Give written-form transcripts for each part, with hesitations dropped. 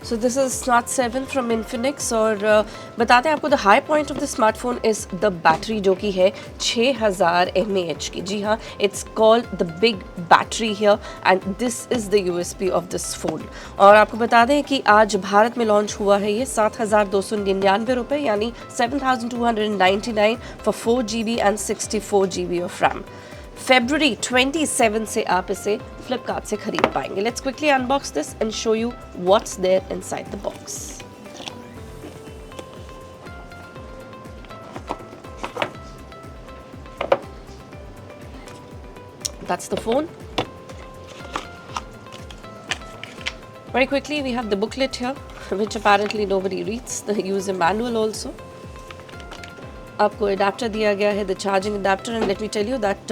So this is Smart 7 from Infinix और बताते हैं आपको the high point of the smartphone is the battery जो कि है 6000 mAh की. जी हाँ, it's called the big battery here and this is the USP of this phone. और आपको बता दें कि आज भारत में लॉन्च हुआ है ये 7,299 रुपये यानी 7,299 for 4GB and 64GB of RAM. February 27 से आप इसे फ्लिपकार्ट से खरीद पाएंगे. Let's quickly unbox this and show you what's there inside the box. That's the phone. Very quickly we have the booklet here, which apparently nobody reads, the user manual also. आपको adapter दिया गया है, the charging adapter, and let me tell you that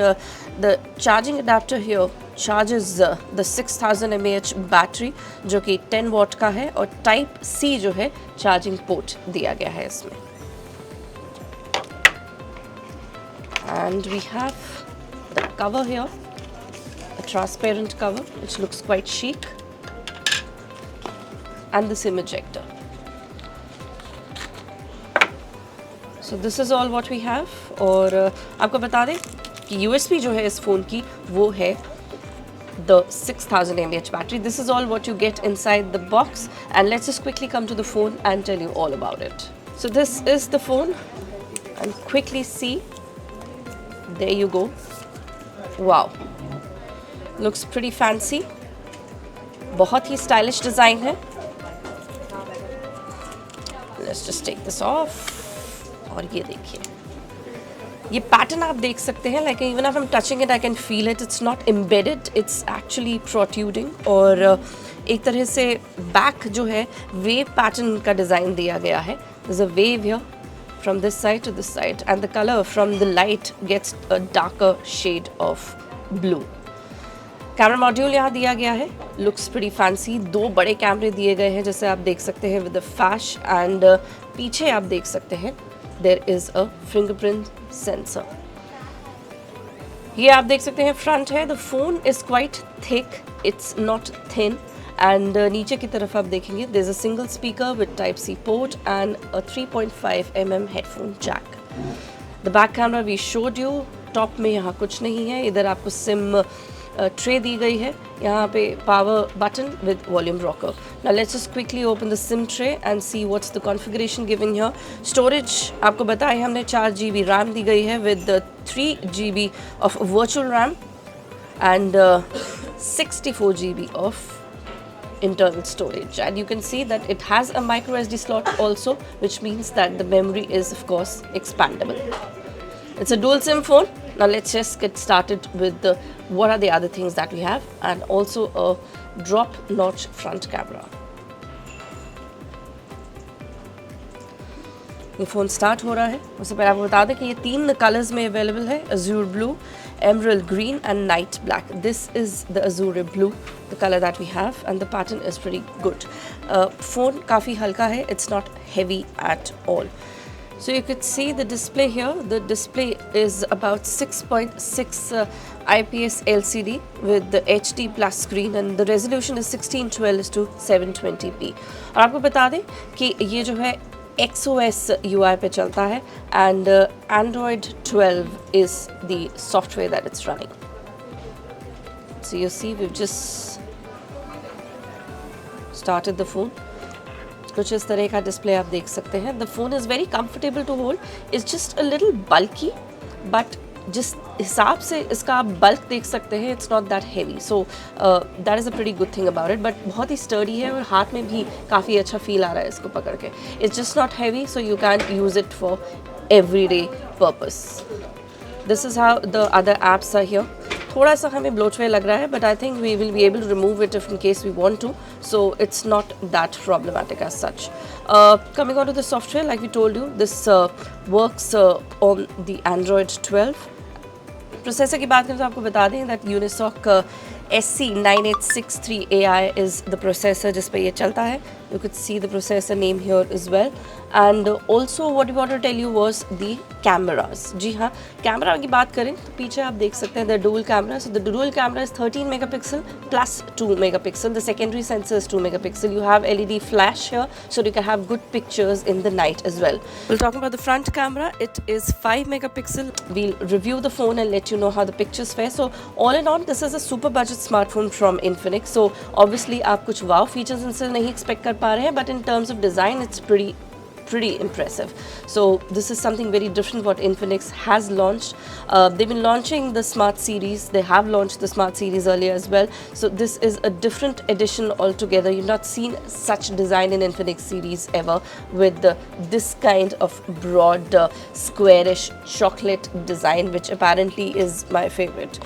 the charging adapter here charges the 6000 mAh battery जो कि 10 what का है और type सी जो है चार्जिंग पोर्ट दिया गया है इसमें. And we have the cover here, a transparent cover which looks quite chic, and the SIM ejector. So this is all what we have. और आपको बता दें कि USB जो है इस फ़ोन की वो है the 6000 mAh battery. This is all what you get inside the box, and let's just quickly come to the phone and tell you all about it. So this is the phone, and quickly see. There you go. Wow, looks pretty fancy. बहुत ही stylish design है. Let's just take this off. और ये देखिए, ये pattern आप देख सकते हैं. Like even if I am touching it I can feel it. It's not embedded, it's actually protruding. और एक तरह से बैक जो है वेव पैटर्न का डिज़ाइन दिया गया है. There is a wave here from this side to this side and the colour from the light gets a darker shade of blue. Camera module यहाँ दिया गया है, लुक्स प्रीटी फैंसी. 2 बड़े कैमरे दिए गए हैं जैसे आप देख सकते हैं विद द फ्लैश, एंड पीछे आप देख सकते हैं there is a fingerprint sensor. ये आप देख सकते हैं फ्रंट है. the phone is quite thick, it's not thin. and नीचे की तरफ आप देखेंगे there is a single speaker with type C port and a 3.5 mm headphone jack. the back camera we showed you. Top में यहाँ कुछ नहीं है. इधर आपको सिम ट्रे दी गई है. यहाँ पे power button with volume rocker. Now let's just quickly open the SIM tray and see what's the configuration given here. Storage आपको बताया हमने 4GB रैम दी गई है with 3GB of virtual RAM and 64GB of internal storage, and you can see that it has a micro SD slot also, which means that the memory is of course expandable. It's a dual SIM phone. Now let's just get started with what are the other things that we have, and also a drop notch front camera. ये phone start हो रहा है. उससे पहले आपको बता दें कि ये 3 कलर्स में अवेलेबल है, Azzur blue, emerald green and night black. This is the azure blue, the color that we have, and the pattern is pretty good. Phone काफ़ी हल्का है, it's not heavy at all. So you could see the display here. The display is about 6.6 IPS LCD with the HD plus screen, and the resolution is 16:12:720p. और आपको बता दें कि ये जो है XOS UI पे चलता है, and Android 12 is the software that it's running. So you see we've just started the phone. कुछ इस तरह का डिस्प्ले आप देख सकते हैं. The phone is very comfortable to hold. It's just a little bulky, but जिस हिसाब से इसका आप बल्क देख सकते हैं it's not that heavy. So that is a pretty good thing about it. But बहुत ही स्टर्डी है और हाथ में भी काफ़ी अच्छा फील आ रहा है इसको पकड़ के. It's just not heavy, so you can use it for every day purpose. This is how the other apps are here. थोड़ा सा हमें ब्लोटवेयर लग रहा है, but I think we will be able to remove it if in case we want to. So it's not that problematic as such. Coming on to the software, like we told you, this works on the Android 12. Processor की बात करें तो आपको बता दें that Unisoc SC9863AI is the processor जिस पे ये चलता है. You could see the processor name here as well. And also what we want to tell you was the cameras. जी हाँ, कैमरा की बात करें तो पीछे आप देख सकते हैं the dual camera. So the dual camera is 13 megapixel plus 2 megapixel. The secondary sensor is 2 megapixel. You have LED flash here, so you can have good pictures in the night as well. We'll talk about the front camera. It is 5 megapixel. We'll review the phone and let you know how the pictures fare. So all in all, this is a super budget smartphone from Infinix. So obviously आप कुछ wow features इनसे नहीं expect कर पा रहे हैं, but in terms of design, it's pretty impressive. So this is something very different what Infinix has launched. They've been launching the Smart Series. They have launched the Smart Series earlier as well. So this is a different edition altogether. You've not seen such design in Infinix series ever, with this kind of broad squarish chocolate design, which apparently is my favorite.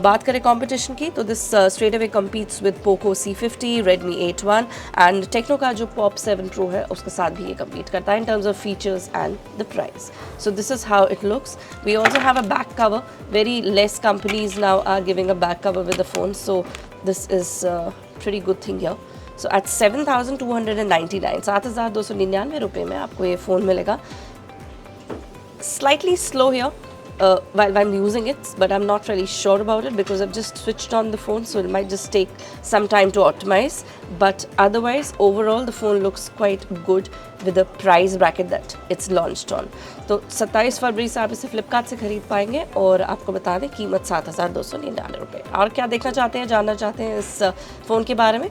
बात करें competition की तो this straight away competes with Poco C50, Redmi 8 I and Tecno का जो Pop 7 Pro है उसके साथ भी ये compete करता है in terms of features and the price. So this is how it looks. We also have a back cover. Very less companies now are giving a back cover with the phone, so this is a pretty good thing here. So at 7,299, 7,299 रुपये में आपको ये phone मिलेगा. Slightly slow here while I'm using it, but I'm not really sure about it because I've just switched on the phone, so it might just take some time to optimize. But otherwise, overall, the phone looks quite good with the price bracket that it's launched on. तो 27 फरवरी से आप इसे फ्लिपकार्ट से खरीद पाएंगे और आपको बता दें कीमत 7,299 रुपये. और क्या देखना चाहते हैं, जानना चाहते हैं इस फ़ोन के बारे में,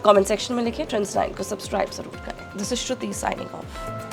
कमेंट सेक्शन में लिखिए. Trends9 को सब्सक्राइब ज़रूर करें. This is Shruti signing off.